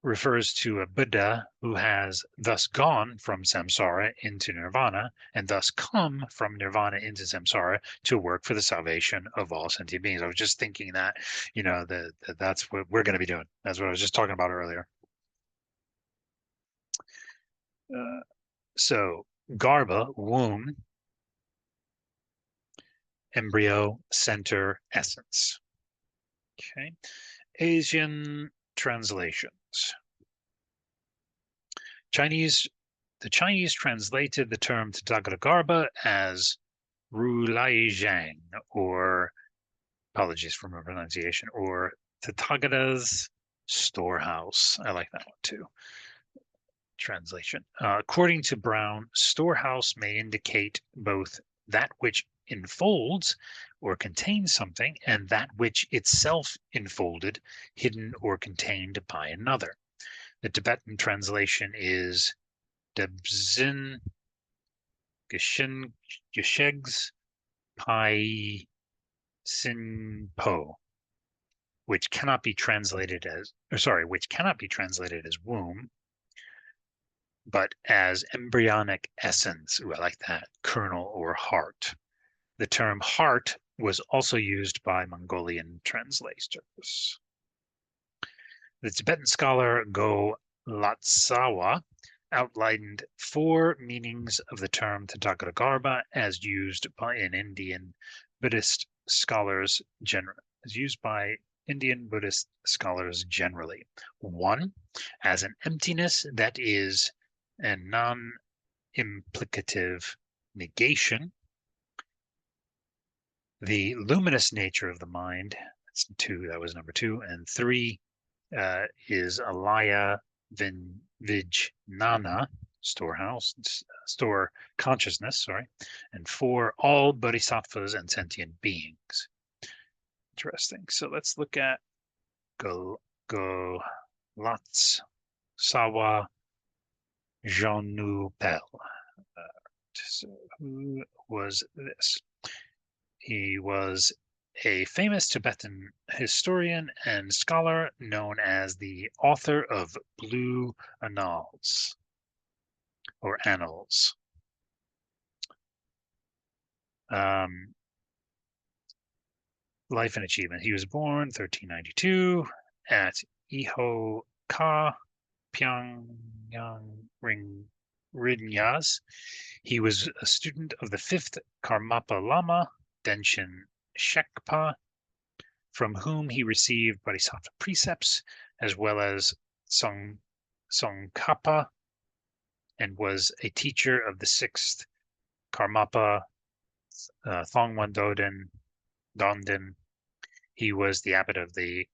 refers to a Buddha who has thus gone from samsara into nirvana and thus come from nirvana into samsara to work for the salvation of all sentient beings. I was just thinking that, that's what we're going to be doing. That's what I was just talking about earlier. So Garbha, womb, embryo, center, essence. Okay. Asian translations. The Chinese translated the term Tathagata as Ru Lai Zhang, or, apologies for my pronunciation, or Tathagata's storehouse. I like that one too. Translation. According to Brown, storehouse may indicate both that which enfolds or contains something and that which itself enfolded, hidden, or contained by another. The Tibetan translation is Debzin Geshegs Pai Sin Po, which cannot be translated as womb, but as embryonic essence. Ooh, I like that. Kernel or heart. The term heart was also used by Mongolian translators. The Tibetan scholar Go Lotsawa outlined 4 meanings of the term Tathagata as used by Indian Buddhist scholars generally. 1, as an emptiness that is a non-implicative negation. The luminous nature of the mind, that's 2, that was number 2, and 3, is Alaya Vijnana, storehouse, store consciousness, sorry, and 4, all bodhisattvas and sentient beings. Interesting. So let's look at Golatz Sawa Janupel. So who was this? He was a famous Tibetan historian and scholar known as the author of Blue Annals or Annals. Life and achievement. He was born 1392 at Iho-ka, Pyongyang Rinyas. He was a student of the 5th Karmapa Lama, Denshin Shekpa, from whom he received bodhisattva precepts as well as Tsongkhapa, and was a teacher of the 6th Karmapa, Thongwan Donden. He was the abbot of the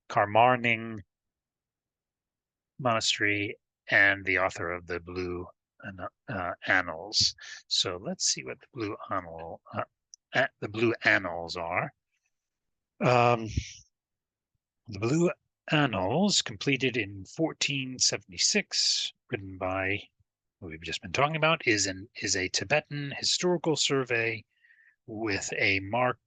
Karmarning monastery and the author of the Blue Annals. So let's see what the Blue Annals are. The Blue Annals, completed in 1476, written by who we've just been talking about, is a Tibetan historical survey with a marked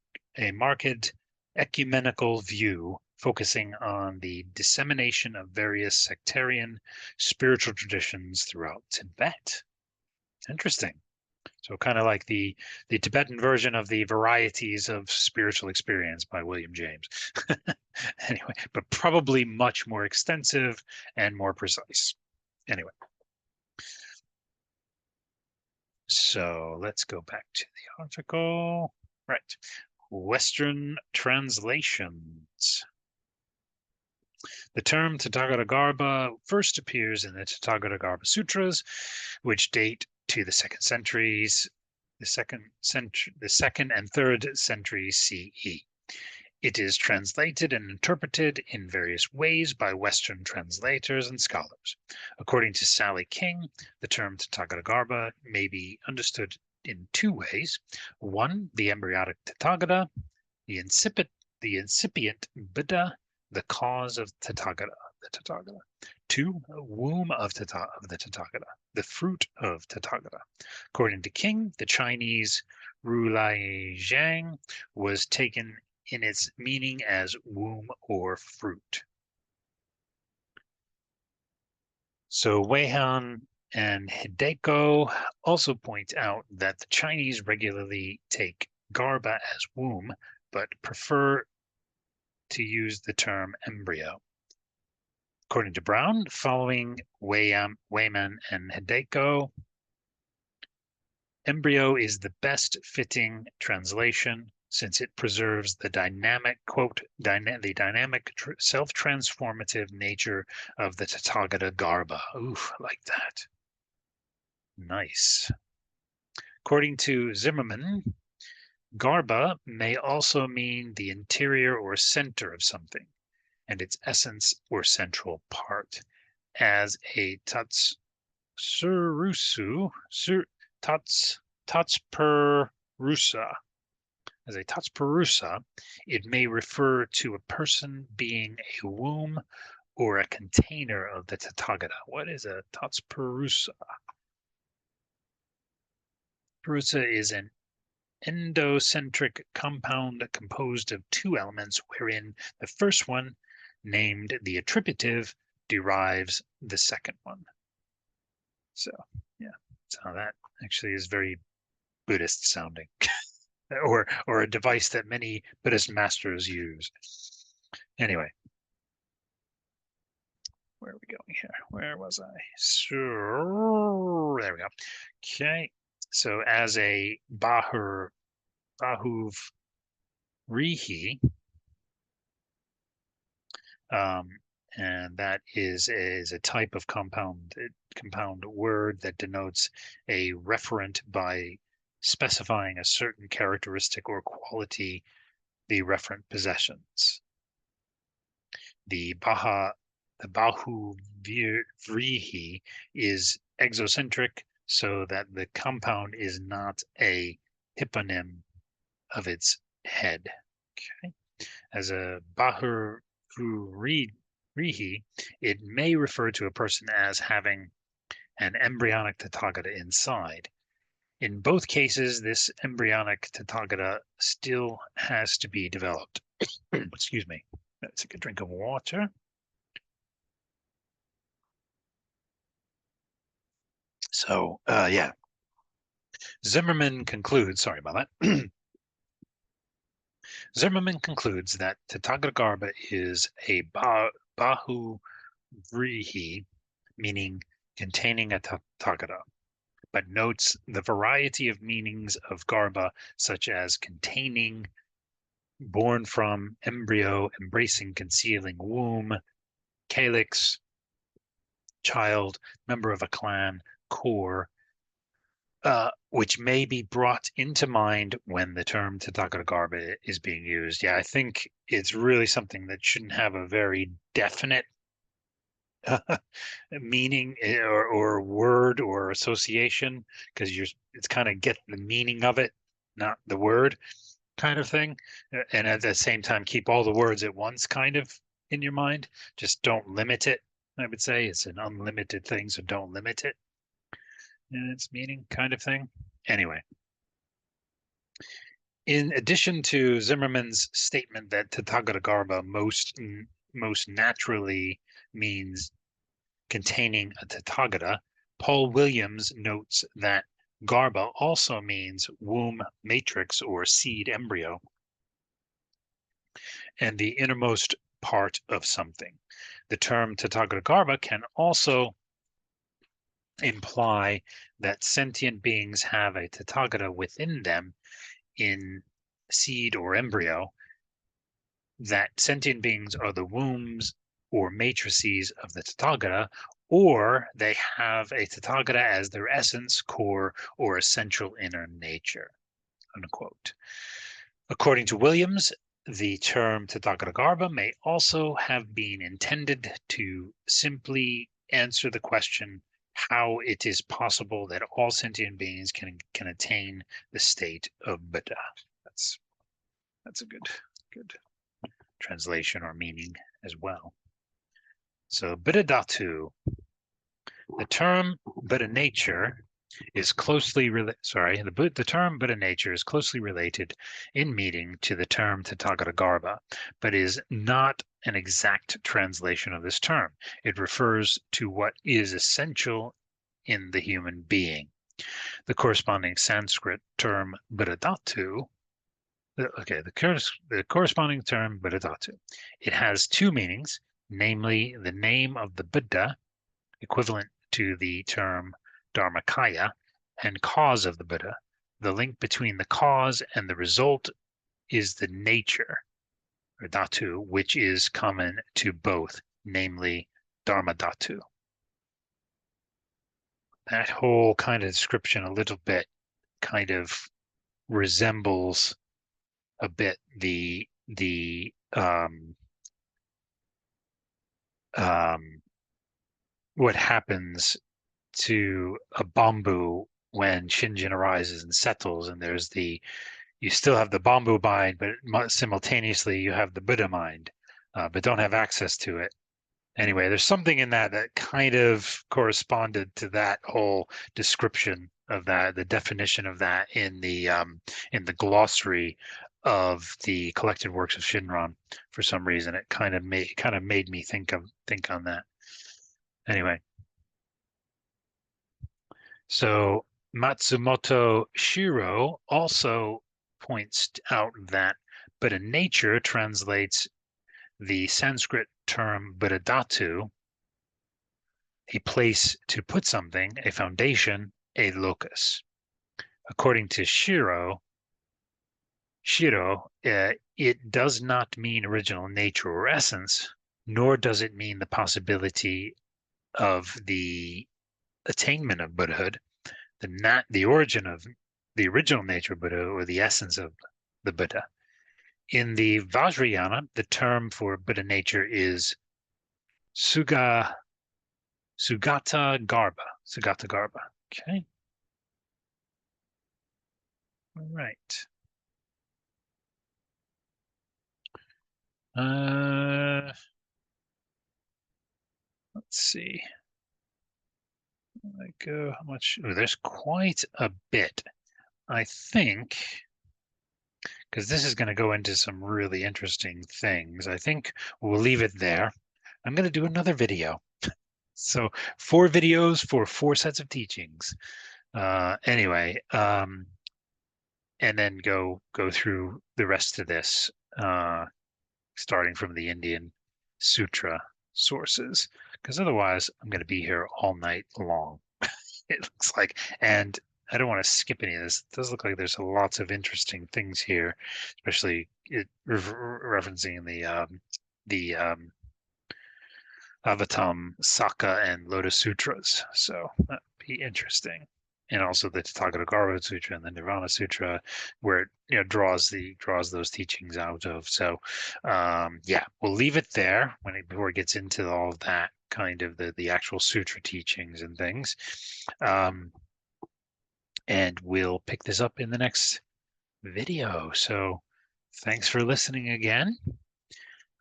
ecumenical view, focusing on the dissemination of various sectarian spiritual traditions throughout Tibet. Interesting. So kind of like the Tibetan version of the Varieties of Spiritual Experience by William James. Anyway, but probably much more extensive and more precise. Anyway. So let's go back to the article. Right. Western translations. The term Tathagata first appears in the Tathagata Sutras, which date to the second and third centuries CE. It is translated and interpreted in various ways by Western translators and scholars. According to Sally King, the term Tathagata may be understood in 2 ways. 1, the embryonic Tathagata, the incipient Buddha, the cause of Tathagata, the Tathagata. 2, womb of the Tathagata, the fruit of Tathagata. According to King, the Chinese Rulai Zhang was taken in its meaning as womb or fruit. So Weihan and Hideko also point out that the Chinese regularly take Garba as womb, but prefer to use the term embryo. According to Brown, following Weyman and Hideko, embryo is the best fitting translation since it preserves the dynamic, quote, the dynamic self-transformative nature of the Tathagata Garba. Oof, like that. Nice. According to Zimmerman, Garba may also mean the interior or center of something, and its essence or central part, as a tatspurusa, as a tatspurusa, it may refer to a person being a womb or a container of the Tathagata. What is a tatspurusa? Purusa is an endocentric compound composed of 2 elements, wherein the first one, named the attributive, derives the second one. So yeah, so that actually is very Buddhist sounding. or a device that many Buddhist masters use. Anyway, where are we going here? Where was I? So there we go. Okay, so as a Bahuv Rihi, and that is a type of compound word that denotes a referent by specifying a certain characteristic or quality the referent possessions. The Bahu Vrihi is exocentric, so that the compound is not a hyponym of its head. Okay. As a Bahur Vrihi, it may refer to a person as having an embryonic Tathagata inside. In both cases, this embryonic Tathagata still has to be developed. Excuse me. Let's take a drink of water. So, yeah. Zimmerman concludes, sorry about that. Zimmerman concludes that Tathagata is a Bahu Vrihi, meaning containing a Tathagata, but notes the variety of meanings of Garbha, such as containing, born from, embryo, embracing, concealing, womb, calyx, child, member of a clan, core, which may be brought into mind when the term Tathagata is being used. Yeah, I think it's really something that shouldn't have a very definite meaning or word or association, because it's kind of get the meaning of it, not the word kind of thing. And at the same time, keep all the words at once kind of in your mind. Just don't limit it. I would say it's an unlimited thing, so don't limit it in its meaning kind of thing. Anyway, in addition to Zimmerman's statement that Tathagata most naturally means containing a Tathagata, Paul Williams notes that Garbha also means womb matrix or seed embryo and the innermost part of something. The term Tathagata Garbha can also imply that sentient beings have a Tathagata within them in seed or embryo, that sentient beings are the wombs or matrices of the Tathagata, or they have a Tathagata as their essence, core, or essential inner nature, unquote. According to Williams, the term Tathagata Garbha may also have been intended to simply answer the question how it is possible that all sentient beings can attain the state of Buddha. That's a good translation or meaning as well. So Buddha-Dhatu, the term Buddha nature is closely the term Buddha nature is closely related in meaning to the term Tathagata Garbha, but is not an exact translation of this term. It refers to what is essential in the human being. The corresponding Sanskrit term Buddha-Dhatu, the corresponding term Buddha-Dhatu, it has two meanings, namely the name of the Buddha, equivalent to the term Dharmakaya, and cause of the Buddha. The link between the cause and the result is the nature, or dhatu, which is common to both, namely Dharma dhatu. That whole kind of description a little bit kind of resembles a bit the what happens to a bamboo when Shinjin arises and settles, and you still have the bamboo mind, but simultaneously you have the Buddha mind, but don't have access to it. Anyway, there's something in that kind of corresponded to that whole description of that, the definition of that in the glossary of the collected works of Shinran. For some reason, it kind of made me think on that. Anyway. So Matsumoto Shiro also points out that Buddha nature translates the Sanskrit term Buddha-Dhatu, a place to put something, a foundation, a locus. According to Shiro, it does not mean original nature or essence, nor does it mean the possibility of the attainment of Buddhahood, the origin of the original nature of Buddha or the essence of the Buddha. In the Vajrayana, the term for Buddha nature is Suga Sugata Garba. Sugata Garba. Okay. All right. Let's see. Like how much? Oh, there's quite a bit. I think because this is going to go into some really interesting things. I think we'll leave it there. I'm going to do another video. So 4 videos for 4 sets of teachings. Anyway, and then go through the rest of this, starting from the Indian Sutra sources, because otherwise I'm going to be here all night long. It looks like, and I don't want to skip any of this. It does look like there's lots of interesting things here, especially referencing the Avatam, Saka, and Lotus Sutras. So that'd be interesting. And also the Tathagata Sutra and the Nirvana Sutra, where it draws those teachings out of. So yeah, we'll leave it there before it gets into all of that kind of the actual sutra teachings and things. And we'll pick this up in the next video. So thanks for listening again.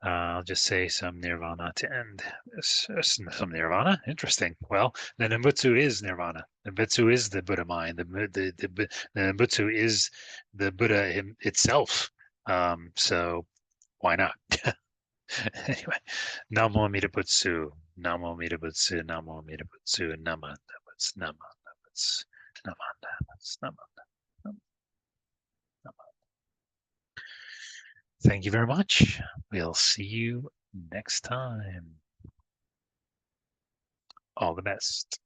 I'll just say some nirvana to end this. Some nirvana. Interesting. Well, the Nembutsu is nirvana. The Nembutsu is the Buddha mind. The Nembutsu is the Buddha itself. So why not? Anyway, Namo Amida Butsu. Namo Amida Butsu. Namo Amida Butsu. Nama Nama Nama Nama Nama Nama. Thank you very much. We'll see you next time. All the best.